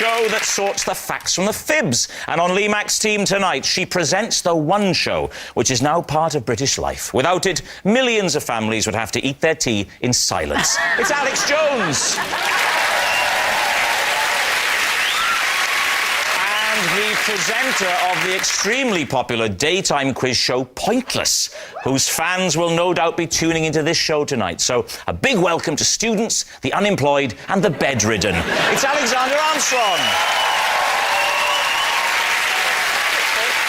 show that sorts the facts from the fibs. And on Lee Mack's team tonight, she presents The One Show, which is now part of British life. Without it, millions of families would have to eat their tea in silence. It's Alex Jones. The presenter of the extremely popular daytime quiz show Pointless, whose fans will no doubt be tuning into this show tonight. So, a big welcome to students, the unemployed and the bedridden. It's Alexander Armstrong.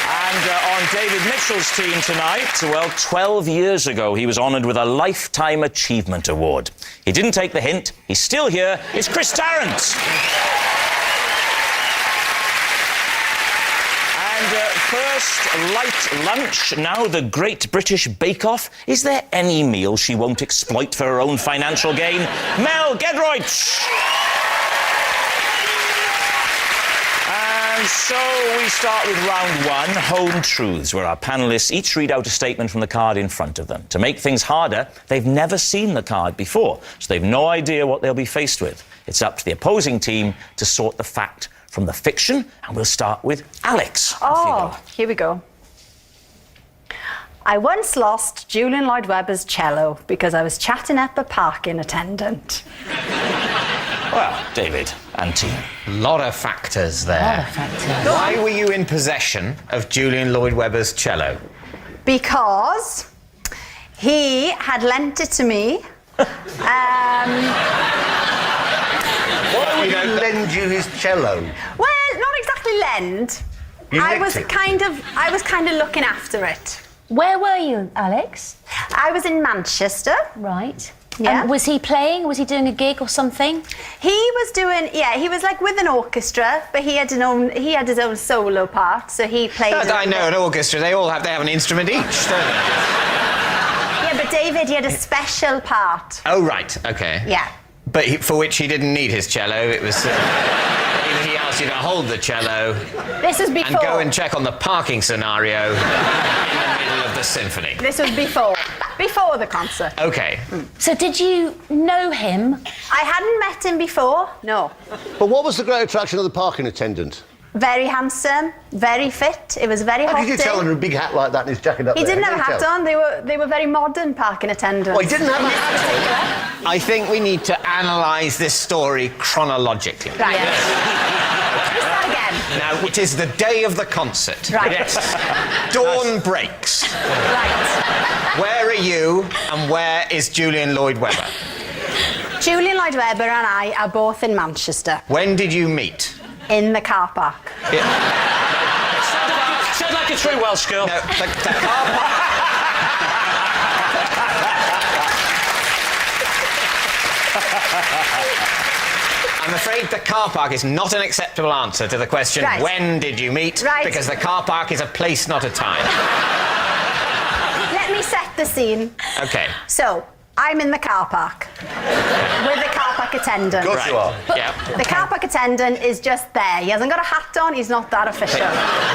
And on David Mitchell's team tonight, well, 12 years ago, he was honoured with a Lifetime Achievement Award. He didn't take the hint. He's still here. It's Chris Tarrant. First light lunch, now the Great British Bake Off. Is there any meal she won't exploit for her own financial gain? Mel Gedroych! And so we start with round one, Home Truths, where our panellists each read out a statement from the card in front of them. To make things harder, they've never seen the card before, so they've no idea what they'll be faced with. It's up to the opposing team to sort the fact from the fiction, and we'll start with Alex. Oh, here we go. I once lost Julian Lloyd-Webber's cello because I was chatting up a parking attendant. Well, David and team. A lot of factors there. Why were you in possession of Julian Lloyd-Webber's cello? Because he had lent it to me. Why would he lend you his cello? Well, not exactly lend. I was kind of looking after it. Where were you, Alex? I was in Manchester. Right. Yeah. And was he playing? Was he doing a gig or something? He was doing, he was like with an orchestra, but he had his own solo part, so he played. I know an orchestra. They have an instrument each, don't they? Yeah, but David, he had a special part. Oh right, okay. Yeah. But for which he didn't need his cello. It was he asked you to hold the cello. This was before. And go and check on the parking scenario in the middle of the symphony. This was before the concert. Okay. So did you know him? I hadn't met him before. No. But what was the great attraction of the parking attendant? Very handsome, very fit. It was very hot. How did you tell him in a big hat like that and his jacket up He there? didn't have a hat on. They were very modern parking attendants. Oh, he didn't have a hat I think we need to analyse this story chronologically. Right. Let's start again. Now, it is the day of the concert. Right. Yes. Dawn breaks. Right. Where are you and where is Julian Lloyd-Webber? Julian Lloyd-Webber and I are both in Manchester. When did you meet? In the car park. Yeah. Sounds like a true Welsh girl. No, the car park. I'm afraid the car park is not an acceptable answer to the question, right. When did you meet? Right. Because the car park is a place, not a time. Let me set the scene. Okay. So, I'm in the car park with the car park attendant. Good you are. Yeah. The car park attendant is just there. He hasn't got a hat on. He's not that official.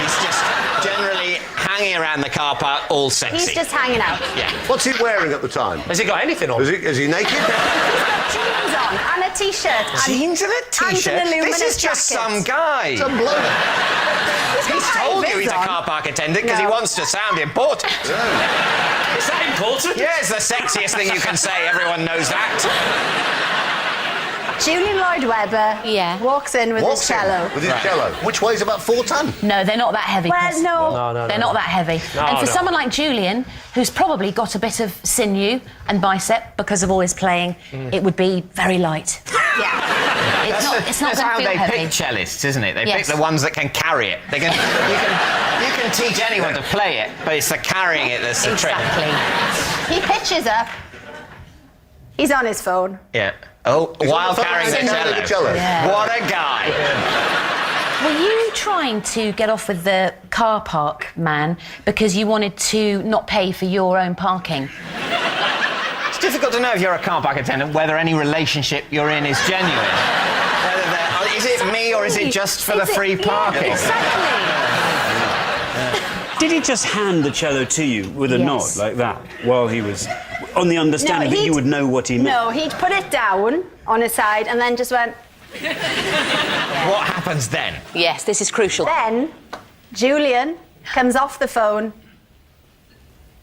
He's just generally hanging around the car park, all sexy. He's just hanging out. Yeah. What's he wearing at the time? Has he got anything on? Is he naked? He's got jeans on and a t-shirt. Jeans and a t-shirt? And an This is just jacket. some guy. Some bloke. He's told you he's a on. car park attendant because he No. wants to sound important. Is that important? Yeah, it's the sexiest thing you can say. Everyone knows that. Julian Lloyd-Webber walks in with his cello. With his cello. Which weighs about 4 ton. No, they're not that heavy. Well, Chris. no. They're not that heavy. And for someone like Julian, who's probably got a bit of sinew and bicep because of all his playing, it would be very light. Yeah. It's not That's going how to feel they heavy. pick cellists, isn't it? They Yes. pick the ones that can carry it. You can teach anyone to play it, but it's the carrying it that's the trick. Exactly. He pitches up. He's on his phone. Yeah. Oh, while carrying the cello. Yeah. What a guy. Were you trying to get off with the car park man because you wanted to not pay for your own parking? It's difficult to know if you're a car park attendant whether any relationship you're in is genuine. Is it me or is it just for the free parking? Yeah, exactly. Did he just hand the cello to you with a nod like that while he was on the understanding that you would know what he meant? No, he'd put it down on his side and then just went... What happened? happens then? Yes, this is crucial. Then Julian comes off the phone,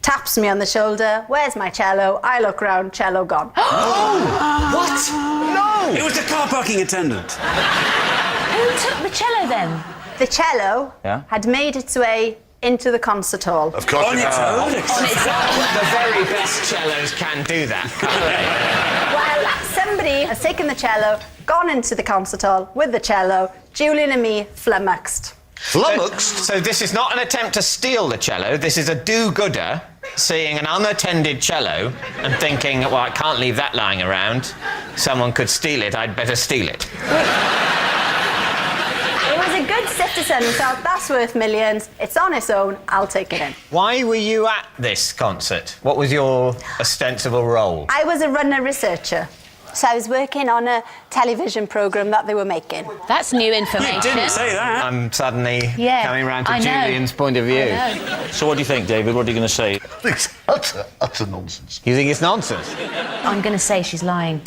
taps me on the shoulder. Where's my cello? I look round, cello gone. What? No! It was the car parking attendant. Who took the cello then? The cello Yeah? had made its way into the concert hall. Of course On it its has. own. The very best cellos can do that, can't they? Well, somebody has taken the cello, gone into the concert hall with the cello. Julian and me flummoxed. Flummoxed? So this is not an attempt to steal the cello. This is a do-gooder seeing an unattended cello and thinking, well, I can't leave that lying around. Someone could steal it. I'd better steal it. It was a good citizen who thought, that's worth millions. It's on its own. I'll take it in. Why were you at this concert? What was your ostensible role? I was a runner researcher. So I was working on a television programme that they were making. That's new information. You didn't say that. I'm suddenly Yeah, coming round to I know. Julian's point of view. I know. So what do you think, David? What are you going to say? It's utter nonsense. You think it's nonsense? I'm going to say she's lying.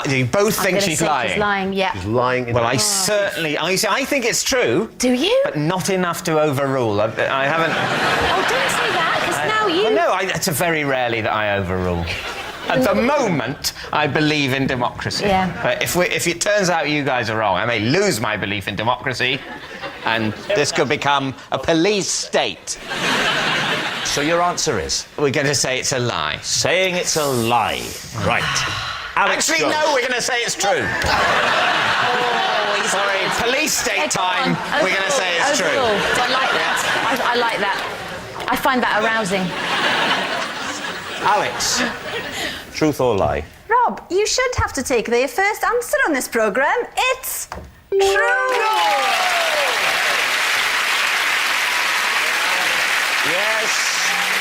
You both I'm think gonna she's say lying? She's lying, yeah. He's lying in Well, the- I certainly... I think it's true. Do you? But not enough to overrule. I haven't... Oh, don't say that, because now you... Well, no, it's very rarely that I overrule. At the moment, I believe in democracy. Yeah. But if it turns out you guys are wrong, I may lose my belief in democracy, and this could become a police state. So your answer is? We're going to say it's a lie. Saying it's a lie. Right. Alex Actually, Jones. no, we're going to say it's true. Sorry, police state time. We're going to say it's true. Overruled. I like that. I like that. I find that arousing. Alex. Truth or lie? Rob, you should have to take the first answer on this programme. It's true. Yes,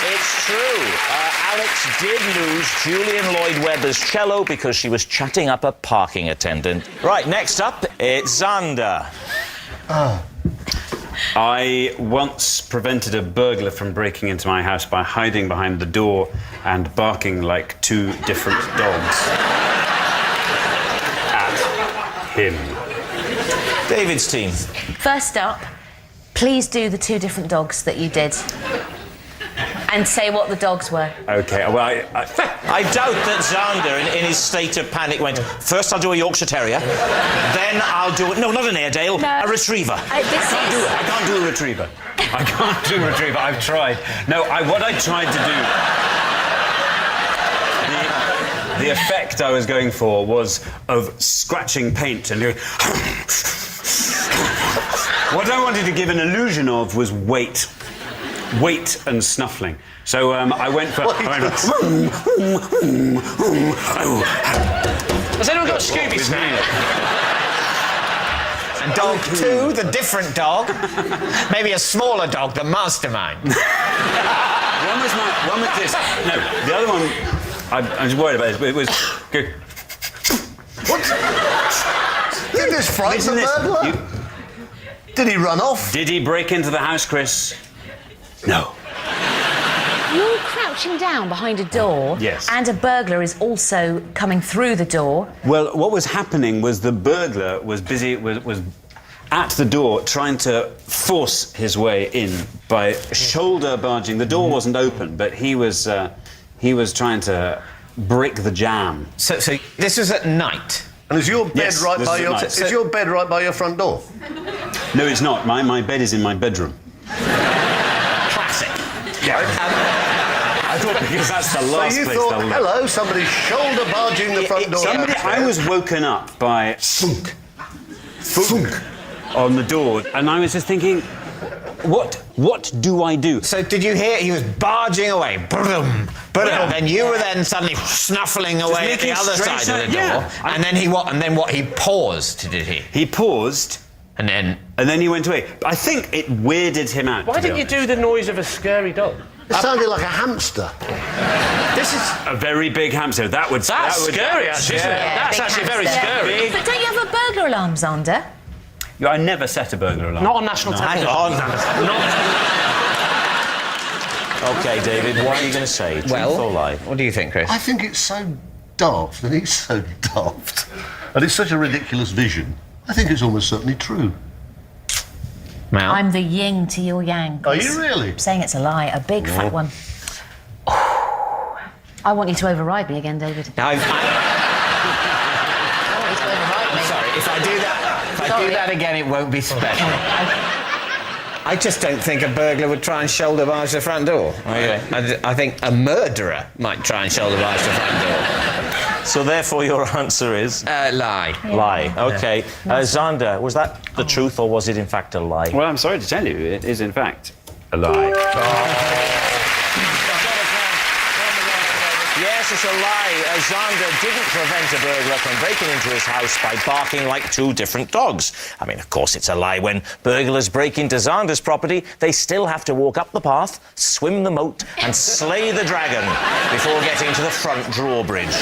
it's true. Alex did lose Julian Lloyd-Webber's cello because she was chatting up a parking attendant. Right, next up, it's Xander. I once prevented a burglar from breaking into my house by hiding behind the door and barking like two different dogs at him. David's team. First up, please do the two different dogs that you did. And say what the dogs were. Okay, well, I doubt that Xander, in his state of panic, went, first I'll do a Yorkshire Terrier, then I'll do... No, not an Airedale, No. a Retriever. I can't do a retriever. I can't do a retriever. I've tried. No, what I tried to do... The effect I was going for was of scratching paint and doing... What I wanted to give an illusion of was weight and snuffling. So I went for... Has anyone got Scooby Snack? And dog two, the different dog. Maybe a smaller dog, the mastermind. One was this. No, the other one, I'm just worried about this, but it was... What? Did this frighten the burglar? Did he run off? Did he break into the house, Chris? No. You're crouching down behind a door. Yes. And a burglar is also coming through the door. Well, what was happening was the burglar was busy, was at the door trying to force his way in by shoulder barging. The door wasn't open, but he was trying to break the jam. So this was at night. And is your bed Yes, right this by is your? at night. Is your bed right by your front door? No, it's not. My bed is in my bedroom. Classic. Yeah. I thought because that's the last So you place thought, they'll look. hello, somebody's shoulder barging the front door. I was woken up by thunk on the door, and I was just thinking, what do I do? So did you hear he was barging away? Brum, brum. Yeah. Then you were then suddenly snuffling away at the making other straight side of the yeah. door. And then he what? And then what? He paused, did he? He paused, And then and then he went away. I think it weirded him out. Why didn't you do the noise of a scary dog? It sounded like a hamster. This is a very big hamster. That would Scary, actually. isn't it? Yeah, That's big actually very hamster. scary. But don't you have a burglar alarm, Xander? Yeah, I never set a burglar alarm. Not on national television. OK, David, what are you going to say? Truth or lie? what do you think, Chris? I think it's so daft, and he's so daft, and it's such a ridiculous vision I think it's almost certainly true. Mel? I'm the yin to your yang. Are you really? I'm saying it's a lie, a big fat one. I want you to override me again, David. Now, I want you to override me. sorry, if I do that again, it won't be special. I just don't think a burglar would try and shoulder barge the front door. I think a murderer might try and shoulder barge the front door. So therefore, your answer is Lie. lie. OK. Xander, was that the truth or was it in fact a lie? Well, I'm sorry to tell you, it is in fact a lie. Yes, it's a lie. Xander didn't prevent a burglar from breaking into his house by barking like two different dogs. I mean, of course, it's a lie. When burglars break into Xander's property, they still have to walk up the path, swim the moat, and slay the dragon before getting to the front drawbridge.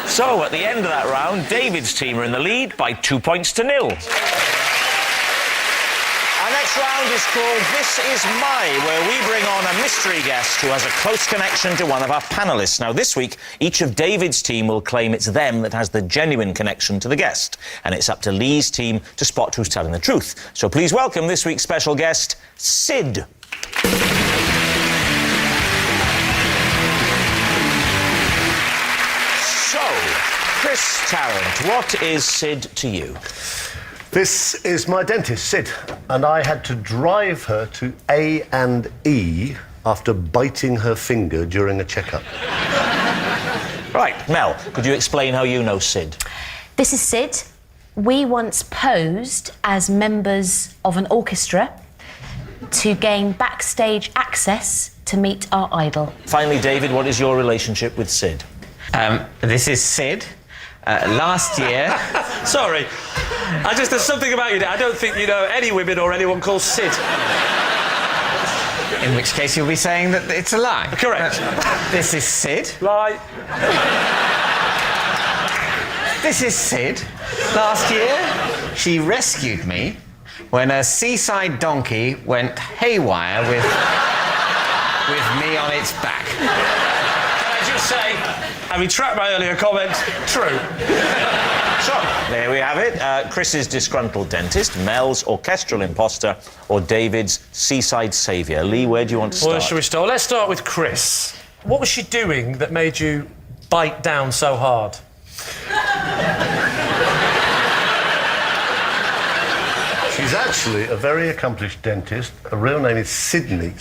So, at the end of that round, David's team are in the lead by 2 points to 0. Our next round is called This Is My, where we bring on a mystery guest who has a close connection to one of our panellists. Now, this week, each of David's team will claim it's them that has the genuine connection to the guest. And it's up to Lee's team to spot who's telling the truth. So please welcome this week's special guest, Sid. So, Chris Tarrant, what is Sid to you? This is my dentist, Sid, and I had to drive her to A&E after biting her finger during a checkup. Right, Mel, could you explain how you know Sid? This is Sid. We once posed as members of an orchestra to gain backstage access to meet our idol. Finally, David, what is your relationship with Sid? This is Sid. Last year... Sorry. There's something about you that I don't think you know any women or anyone called Sid. In which case you'll be saying that it's a lie. Correct. This is Sid. Lie. This is Sid. Last year, she rescued me when a seaside donkey went haywire with me on its back. Can I just say, I retract my earlier comment. True. So, there we have it. Chris's disgruntled dentist, Mel's orchestral imposter, or David's seaside saviour. Lee, where do you want to start? Well, shall we start? Let's start with Chris. What was she doing that made you bite down so hard? She's actually a very accomplished dentist. Her real name is Sydney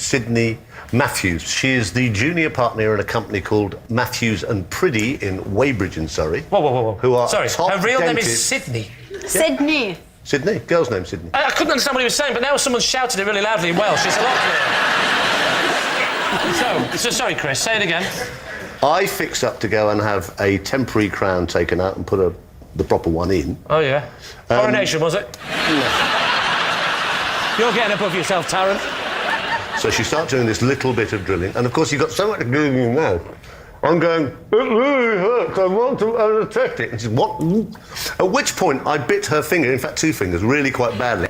Matthews. She is the junior partner in a company called Matthews and Priddy in Weybridge in Surrey. Whoa. Who are Sorry, top her real name is dentists. Sydney. Sydney. Sydney, girl's name Sydney. I couldn't understand what he was saying, but now someone shouted it really loudly in Welsh. It's a lot clearer. So, sorry, Chris, say it again. I fixed up to go and have a temporary crown taken out and put the proper one in. Oh, yeah. Coronation, was it? You're getting above yourself, Tarrant. So she starts doing this little bit of drilling, and of course you've got so much drilling in there. I'm going, it really hurts, I want to unattack it. And she's, what? At which point I bit her finger, in fact 2 fingers, really quite badly.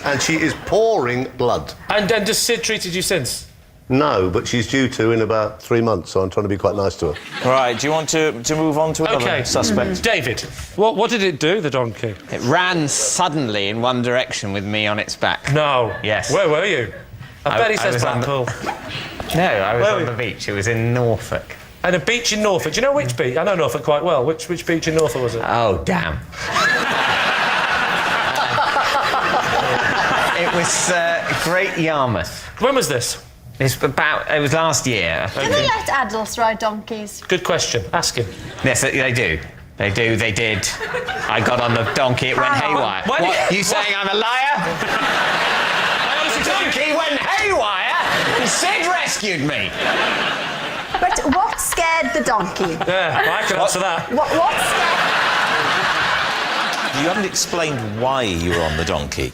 And she is pouring blood. And does Sid treated you since? No, but she's due to in about 3 months, so I'm trying to be quite nice to her. Right, do you want to move on to another suspect? David, what did it do, the donkey? It ran suddenly in one direction with me on its back. No. Yes. Where were you? I bet he says was on Blackpool. No, I was Where on were the you? beach. It was in Norfolk. And a beach in Norfolk. Do you know which beach? I know Norfolk quite well. Which beach in Norfolk was it? Oh, damn. It was Great Yarmouth. When was this? It was last year. Do they let adults ride donkeys? Good question. Ask him. Yes, they do. They did. I got on the donkey, it went haywire. What? You saying I'm a liar? The donkey went haywire and Sid rescued me. But what scared the donkey? Yeah, I can answer that. What scared... You haven't explained why you were on the donkey.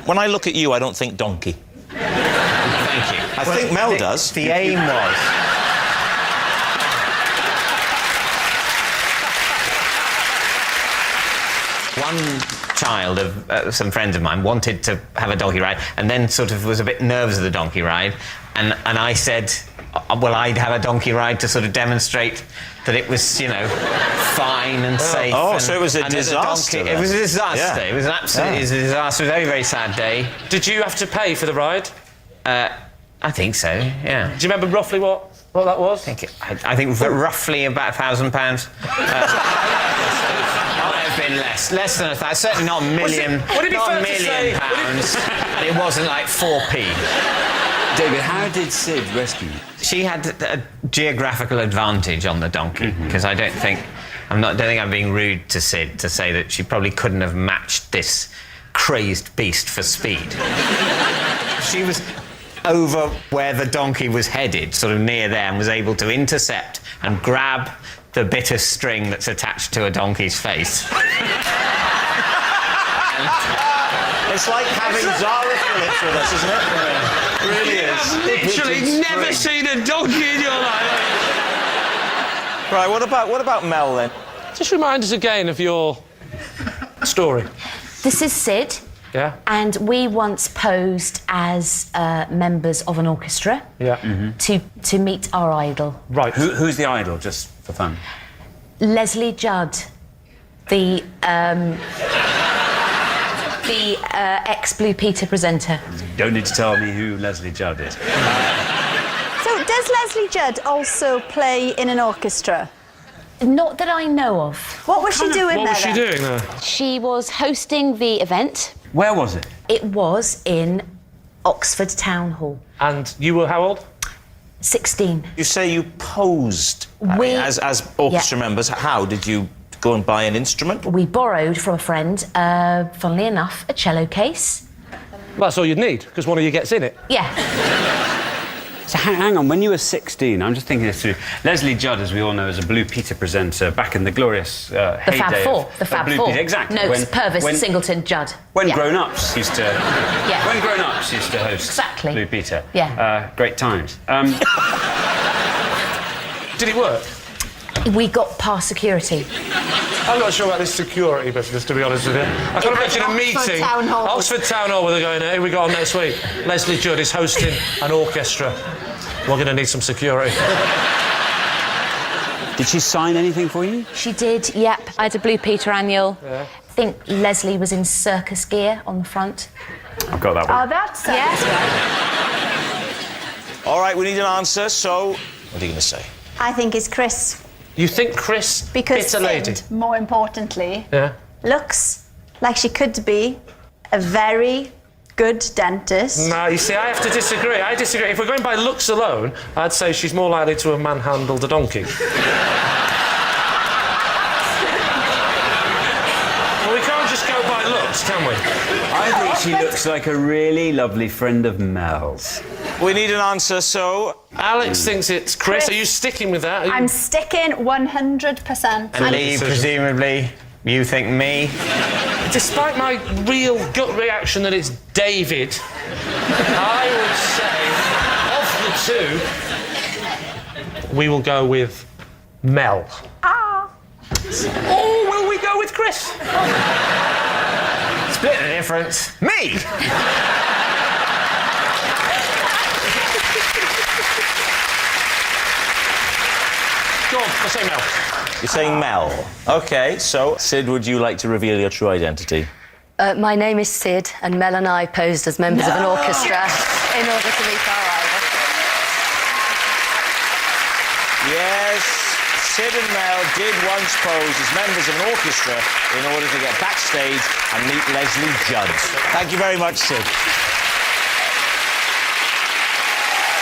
When I look at you, I don't think donkey. Thank you. I think Mel does. The aim was... One child of some friends of mine wanted to have a donkey ride and then sort of was a bit nervous of the donkey ride and I said, well, I'd have a donkey ride to sort of demonstrate that it was, you know, fine and safe. Oh, so it was a disaster. It was a disaster. Yeah. It was an absolute it was a disaster. It was a very, very sad day. Did you have to pay for the ride? I think so, yeah. Do you remember roughly what that was? I think roughly about £1,000. Might have been less than £1,000. Certainly not a million. Would it be not fair a to say- million pounds. And it wasn't like 4p. David, how did Sid rescue you? She had a geographical advantage on the donkey because I don't think I'm being rude to Sid to say that she probably couldn't have matched this crazed beast for speed. She was over where the donkey was headed, sort of near there, and was able to intercept and grab the bit of string that's attached to a donkey's face. It's like having Zara Phillips with us, isn't it? It really is. Literally never seen a donkey in your life. Right, what about Mel then? Just remind us again of your story. This is Sid. Yeah. And we once posed as members of an orchestra Yeah. to meet our idol. Right. Who's the idol, just for fun? Leslie Judd, the ex-Blue Peter presenter. Don't need to tell me who Leslie Judd is. So, does Leslie Judd also play in an orchestra? Not that I know of. What was she doing What there? was she then? doing there? She was hosting the event. Where was it? It was in Oxford Town Hall. And you were how old? 16. You say you posed We- as orchestra Yeah. members. How did you go and buy an instrument? We borrowed from a friend, funnily enough, a cello case. Well, that's all you'd need, because one of you gets in it. Yeah. So hang on, when you were 16, I'm just thinking this through. Leslie Judd, as we all know, is a Blue Peter presenter back in the glorious The heyday Fab Four. of The Fab Blue Four. Peter. Exactly. Noakes, Purvis, when, Singleton, Judd. when Yeah. grown-ups used to... Yeah. When grown-ups used to host Exactly. Blue Peter. Yeah. Great times. Did it work? We got past security. I'm not sure about this security business, to be honest with you. I can imagine a Oxford meeting. Town Hall. Oxford Town Hall, where they're going, here we go on next week. Leslie Judd is hosting an orchestra. We're going to need some security. Did she sign anything for you? She did, yep. I had a Blue Peter annual. Yeah. I think Leslie was in circus gear on the front. I've got that one. Oh, that's right. All right, we need an answer, so what are you going to say? I think it's Chris. You think Chris Because bit a lady? Sid, more importantly, Yeah. looks like she could be a very good dentist. No, you see, I have to disagree. I disagree. If we're going by looks alone, I'd say she's more likely to have manhandled a donkey. Well, we can't just go by looks, can we? I think she looks like a really lovely friend of Mel's. We need an answer, so Alex thinks it's Chris. Chris. Are you sticking with that? Are you- I'm sticking 100%. And Lee, presumably, you think me? Despite my real gut reaction that it's David, I would say, of the two, we will go with Mel. Ah. Or will we go with Chris? Split the difference. Me! Go on, let's say Mel. you're saying Mel. OK, so Sid, would you like to reveal your true identity? My name is Sid, and Mel and I posed as members of an orchestra in order to meet our idol. Yes, Sid and Mel did once pose as members of an orchestra in order to get backstage and meet Leslie Judd. Thank you very much, Sid.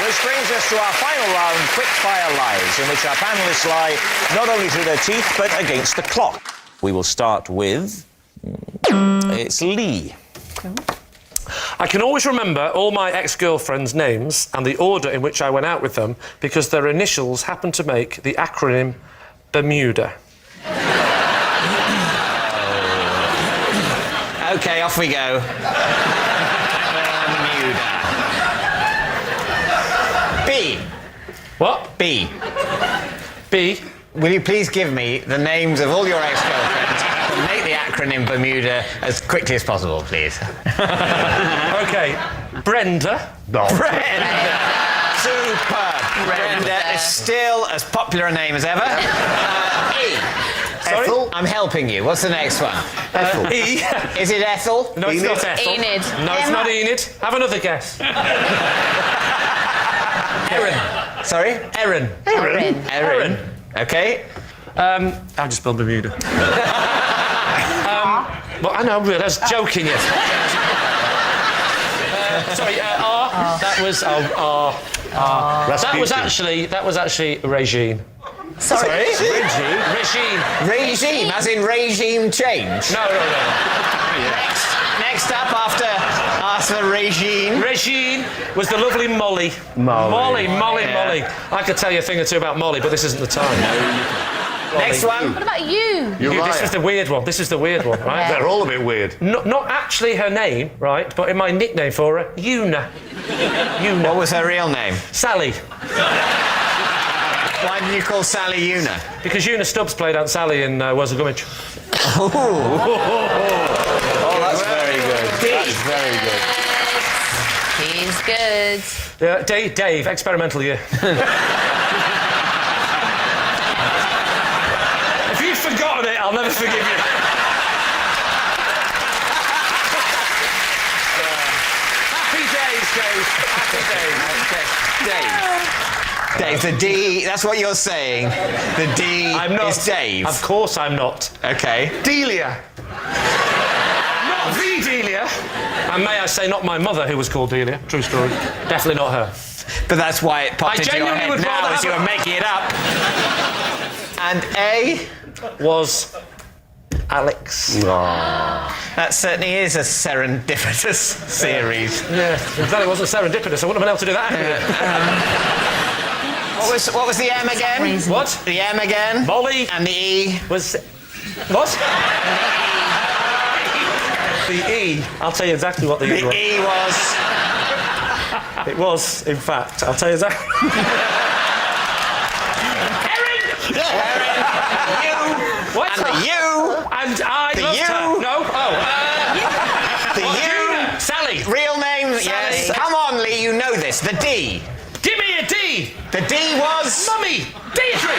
Which brings us to our final round, Quickfire Lies, in which our panellists lie not only through their teeth, but against the clock. We will start with... It's Lee. I can always remember all my ex-girlfriends' names and the order in which I went out with them because their initials happen to make the acronym Bermuda. OK, off we go. Bermuda. B. What? B. B. Will you please give me the names of all your ex-girlfriends and make the acronym Bermuda as quickly as possible, please? OK. Brenda. Brenda. Superb. Brenda is still as popular a name as ever. E. Ethel? I'm helping you. What's the next one? Ethel. E. Is it Ethel? No, it's Enid? not Ethel. Enid. No, it's not Enid. Have another guess. Erin. Sorry? Erin. Erin. Okay. I'll just spelled Bermuda. Well, I know, I was joking, yes. Sorry, R. That was R. That was actually Regine. Sorry? Regine. Regime, as in regime change. No. Next up after regime. Regine was the lovely Molly. Molly. I could tell you a thing or two about Molly, but this isn't the time. Next one. What about you? This was the weird one. Right? They're all a bit weird. Not actually her name, right? But in my nickname for her, Una. What was her real name? Sally. Why did you call Sally Una? Because Una Stubbs played Aunt Sally in Where's the Gummidge. Oh, that's very good. That's very good. He's good. Yeah, Dave, experimental year. If you've forgotten it, I'll never forgive you. Happy days, Dave. Happy days. Dave, the D, that's what you're saying. The D I'm not. is Dave. Of course I'm not. Okay. Delia. Not the Delia. And may I say, not my mother, who was called Delia. True story. Definitely not her. But that's why it popped I into your genuinely head would now rather as you have were making it up. And A? Was Alex. That certainly is a serendipitous series. Yeah, I'm glad it wasn't serendipitous. I wouldn't have been able to do that. What was the M again? What? The M again? Molly. And the E? Was... What? The E. I'll tell you exactly what the E The was. E was... It was, in fact. I'll tell you exactly... What? And the U. And I The loved U. her. No? The U. Sally. Real name? Yes. Come on, Lee, you know this. The D. Give me a D. The D was... Mummy. Deirdre.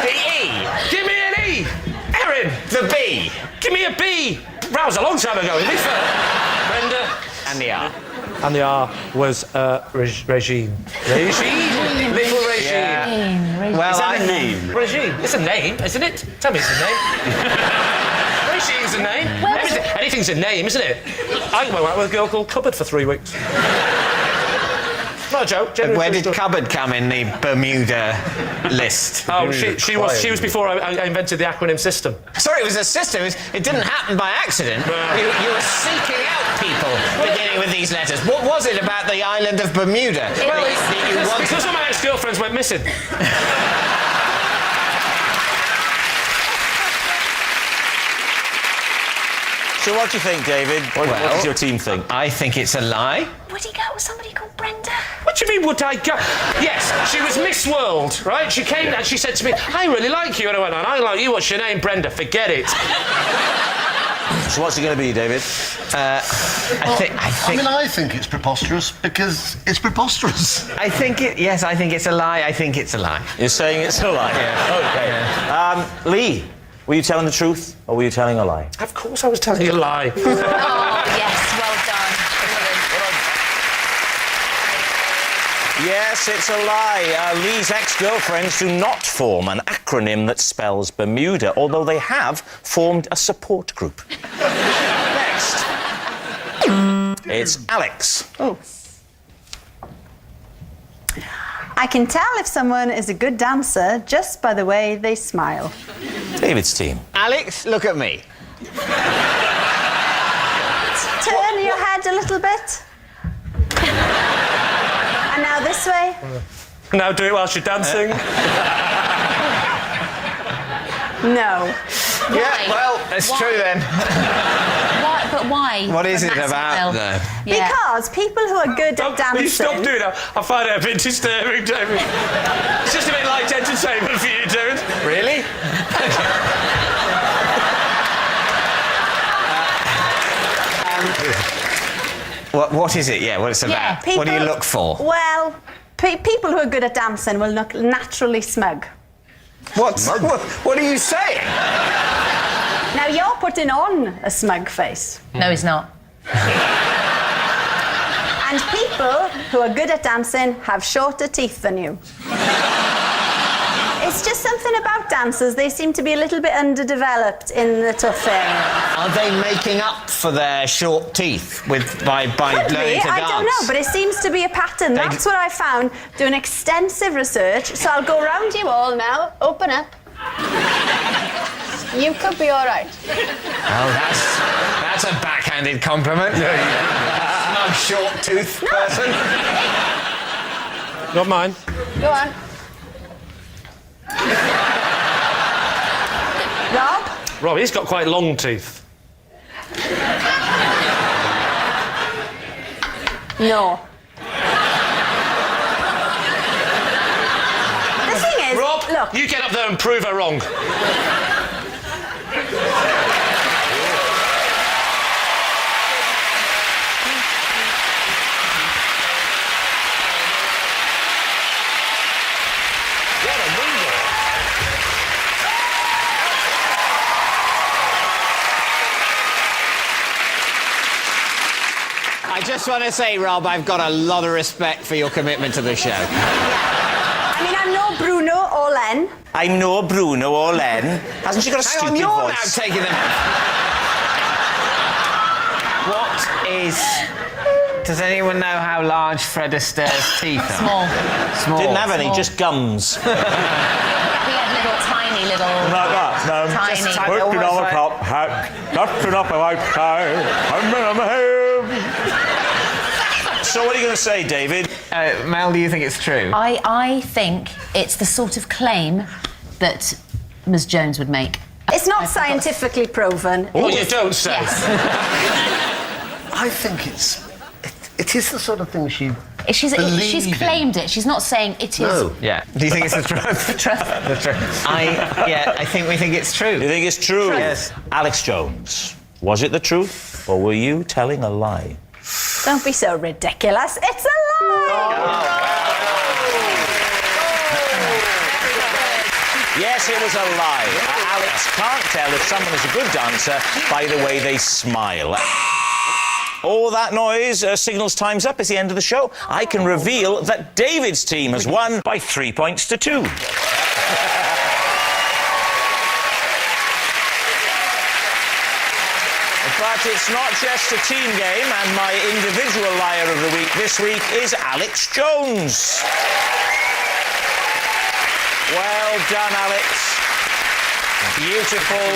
The E. Give me an E. Erin. The B. Give me a B. That was a long time ago, to be fair. Brenda. And the R. And the R was Regine. Regine. Little Regine. Yeah. Well, Is that a name? Regine. It's a name, isn't it? Tell me it's a name. Regine's a name. Anything's a name, isn't it? I went out with a girl called Cupboard for 3 weeks. Not a joke. genuine Where true did story. Cupboard come in the Bermuda list? Oh, she was before I invented the acronym system. Sorry, it was a system. It didn't happen by accident. No. You were seeking out people beginning with these letters. What was it about the island of Bermuda that you wanted? Because all my ex-girlfriends went missing. So what do you think, David? What does your team think? I think it's a lie. Would he go with somebody called Brenda? What do you mean, would I go? Yes, she was Miss World, right? She came and she said to me, I really like you. And I went, I like you. What's your name? Brenda. Forget it. So what's it going to be, David? I think it's preposterous because it's preposterous. I think it's a lie. I think it's a lie. You're saying it's a lie? Yeah. Okay. Lee, were you telling the truth or were you telling a lie? Of course I was telling you a lie. Oh, yes, well done. Yes, it's a lie. Lee's ex-girlfriends do not form an acronym that spells Bermuda, although they have formed a support group. Next. It's Alex. Oh. I can tell if someone is a good dancer just by the way they smile. David's team. Alex, look at me. Turn your head a little bit. And now this way. Now do it whilst you're dancing. No. Yeah, well, it's true then. Why? But why? What is From it that about, smile? though? Yeah. Because people who are good at dancing... Please stop doing that. I find it a bit disturbing, David. It's just a bit light entertainment for you, David. Really? What is it? Yeah, what it's about. People, What do you look for? Well, people who are good at dancing will look naturally smug. What are you saying? Now, you're putting on a smug face. No, he's not. And people who are good at dancing have shorter teeth than you. It's just something about dancers. They seem to be a little bit underdeveloped in the tough area. Are they making up for their short teeth by Could learning be, to dance? I don't know, but it seems to be a pattern. That's what I found doing extensive research. So I'll go round you all now. Open up. You could be all right. Oh, that's a backhanded compliment. Smug, short tooth person. Not mine. Go on. Rob, he's got quite long teeth. No. The thing is, Rob, look. you get up there and prove her wrong. I just want to say, Rob, I've got a lot of respect for your commitment to the show. I mean, I'm no Bruno or Len. I'm no Bruno or Len. Hasn't she got a Hang stupid on, you're voice? now taking them. What is... Does anyone know how large Fred Astaire's teeth are? Small. Didn't have any, just gums. He had tiny little... Like that, no. Tiny. Just tiny, almost like- So what are you going to say, David? Mel, do you think it's true? I think it's the sort of claim that Ms. Jones would make. It's not scientifically proven. Oh, you don't say. I think it is the sort of thing she's She's believing. claimed it. She's not saying it is. No. Yeah. Do you think it's the truth? The truth. The truth. I think we think it's true. You think it's true? Yes. Alex Jones, was it the truth, or were you telling a lie? Don't be so ridiculous. It's a lie! Yes, it was a lie. Alex can't tell if someone is a good dancer by the way they smile. All that noise signals time's up. It's the end of the show. I can reveal that David's team has won by 3 points to 2. But it's not just a team game, and my individual liar of the week this week is Alex Jones. Well done, Alex. Beautiful,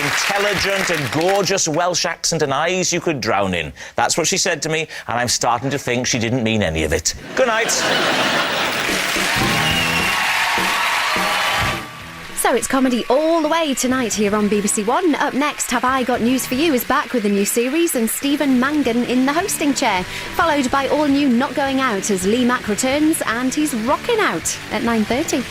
intelligent and gorgeous Welsh accent and eyes you could drown in. That's what she said to me, and I'm starting to think she didn't mean any of it. Good night. So it's comedy all the way tonight here on BBC One. Up next, Have I Got News For You is back with a new series and Stephen Mangan in the hosting chair, followed by all new Not Going Out as Lee Mack returns and he's rocking out at 9:30.